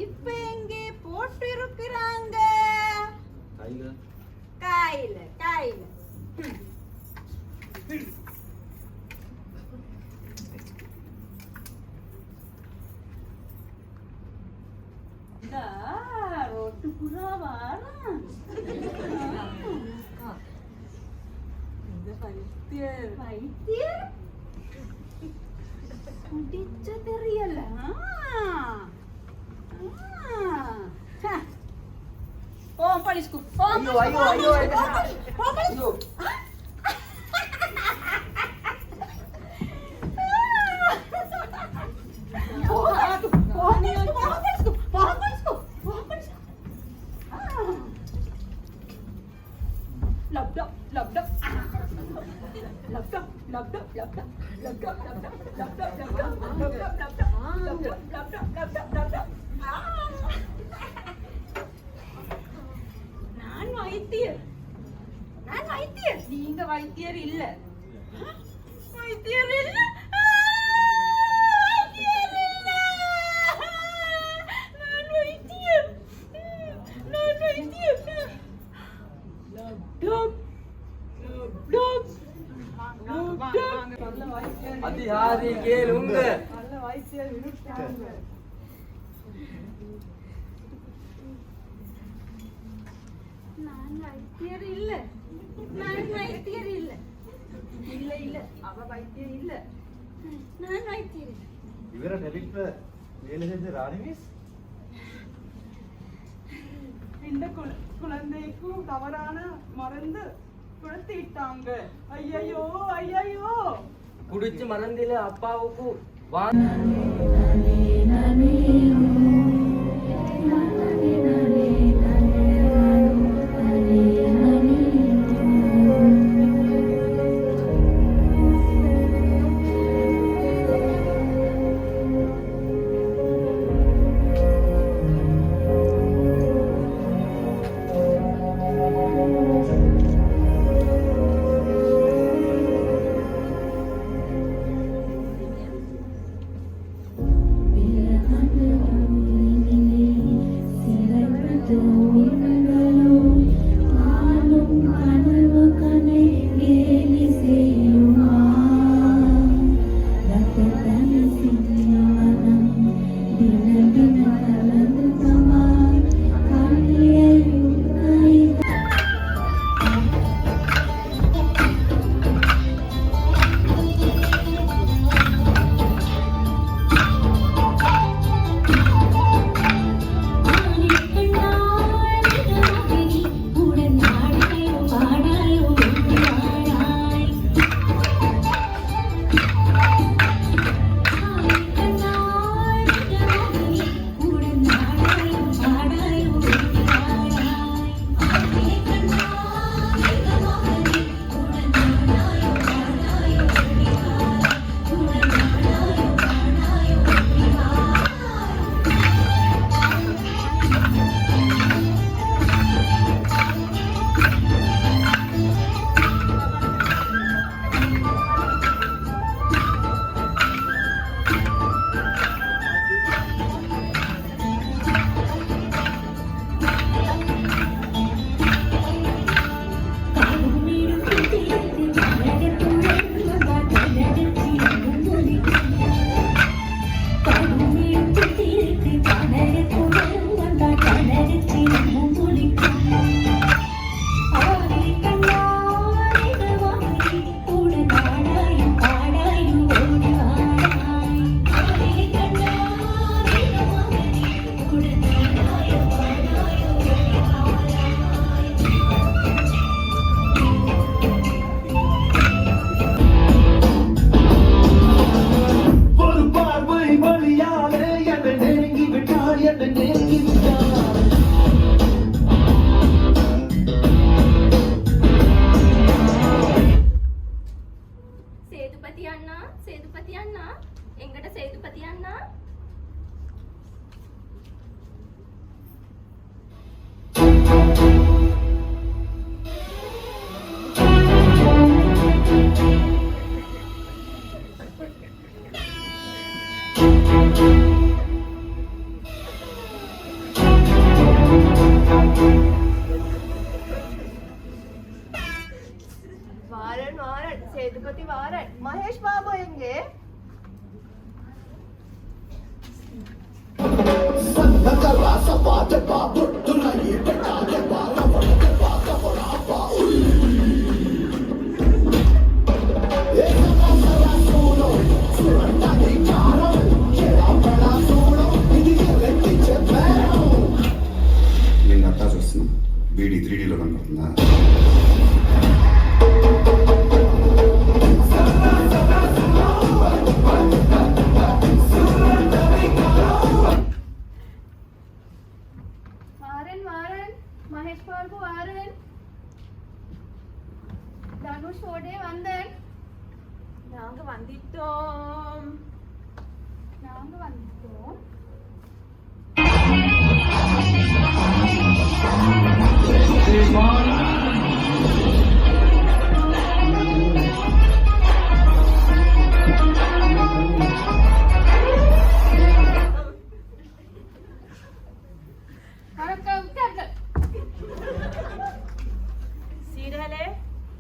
இப்ப எங்கே போட்டு இருக்கிறாங்க? கையில கையில. ரோட்டு புறா வாரா வைத்தியர் வைத்தியர் குடிச்ச தெரியல. ஓ போலீஸ்க்கு ஐயோ ஐயோ ஐயோ ஐயோ நான் வைத்தியர் நீங்க வைத்தியர் இல்ல வைத்தியர் இல்ல அதிகாரி கேளுங்க. நான் வைத்தியர் இல்ல இல்ல இல்ல அவ வைத்தியர் இல்ல நான் வைத்தியர் இல்ல இவர டெலிக்ட் வேலை செஞ்ச ராணி மிஸ் இந்த குழந்தைக்கும் தவறான மருந்து குழத்திட்டாங்க. ஐயையோ ஐயையோ குடிச்சு மறந்தில அப்பாவுக்கு வா சேதுபதி அண்ணா எங்கட சேதுபதி அண்ணா வாரன் வாரன் சேதுபதி வாரன் மகேஷ் பாபு எங்கே BD 3Dல கண்டிருந்தேன். வாரன் மகேஷ் பாபு வாரன் தனுஷ் ஓடே வந்தேன். நாங்க வந்துட்டோம்.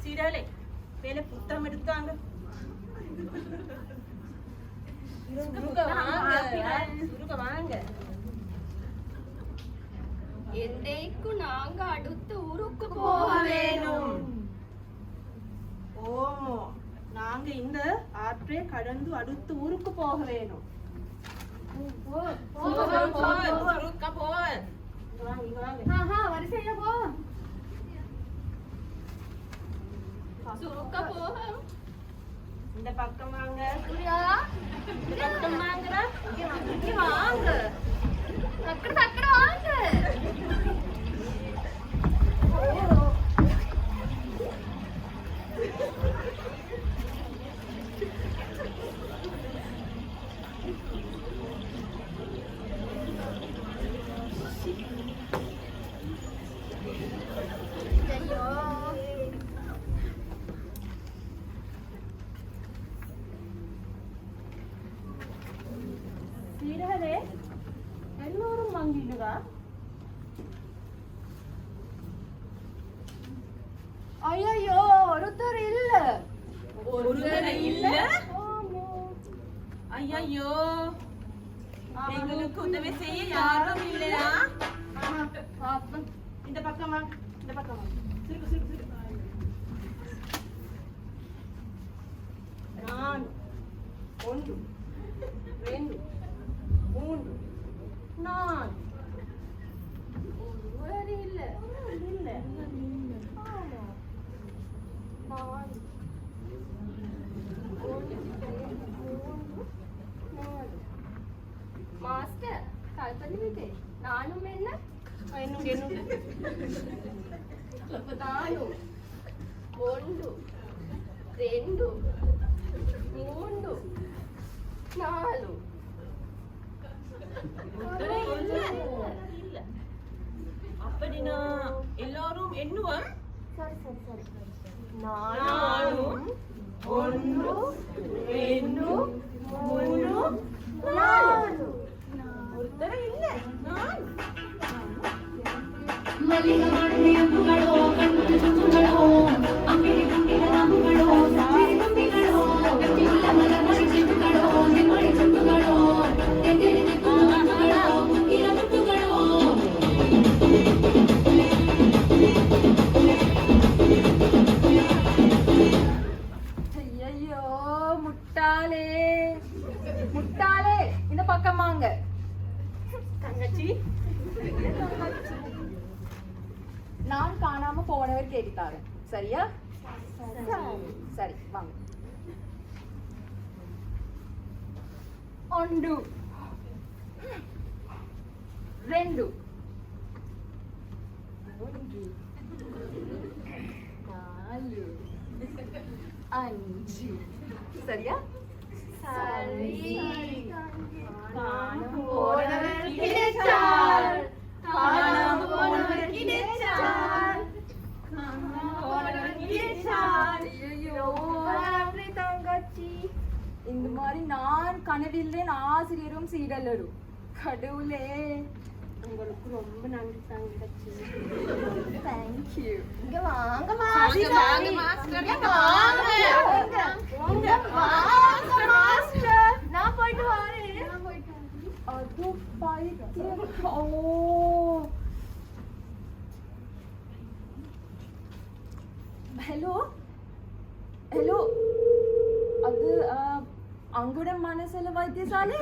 சீரலே வேலை புத்தகம் எடுத்தாங்க. வாங்க. எந்தைக்கு நாங்க அடுத்த ஊருக்கு போக வேணும். ஓமோ நாங்க இந்த ஆற்றை கடந்து அடுத்த ஊருக்கு போக வேணும். வரிசையா போ. சுருக்க போக. இந்த பக்கம் வாங்க. சூர்யா இந்த பக்கம் வாங்கடா. இங்க வாங்க. டக்கு வாங்க. சீரலே எல்லோரும் வாங்கிடுவா. ஐயோ ஒருத்தர் இல்ல. ஐயோ எங்களுக்கு உதவி செய்ய யாரும் இல்லையா? இந்த பக்கம் வாங்க. இந்த பக்கம் வாங்க. சிறுக்கு. நான் 1 2 3 4 ஒருவர் இல்ல. மாஸ்டர் கல்பனை விட்டு நானும் என்ன என்னுடைய நானும் 1 2 3 4 அப்படின்னா எல்லாரும் எண்ணுவோம். சரி நானும் 1 2 3 4 ஒருத்தர் இல்ல. நான் ஐயோ முட்டாளே இந்த பக்கம் வாங்க. தங்கச்சி நான் காணாம போனவர் கேட்டாரு. சரியா? சரி வாங்க. 1 2 3 4 5 சரியா? சரி. காணாம போனவர் கிடைச்சார். ஐயோ தங்கச்சி இந்த மாதிரி நான் கனவில்லை ஆசிரியரும் சீடலரும். கடவுளே உங்களுக்கு ரொம்ப நன்றி தங்கச்சி. தேங்க்யூ. இங்க வாங்க சரி, மாஸ்டர். இங்க வாங்க மாஸ்டர். நான் போயிட்டு வரேன். அது பைத்தியம். ஓ ஹலோ அது ಅಂಗುಡ ಮಾನಸಲ ವೈದ್ಯಶಾಲೆ.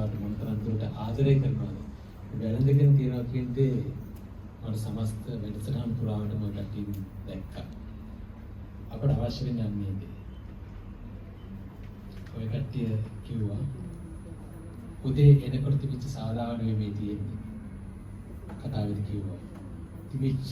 ඔයාට මොන තරම් දුරට ආදරය කරනවද වැළඳගෙන තියනවා කියන්නේ මට සමස්ත වැඩසටහන් පුරාවටම කටින් දැක්කා. අපට අවශ්‍ය වෙන්නේ මේක. ඔය කට්ටිය කිව්වා උදේ එනකොට තිබිච්ච සාධාරණ වෙමේ තියෙන්නේ. කතාවෙදි කිව්වා තිබිච්ච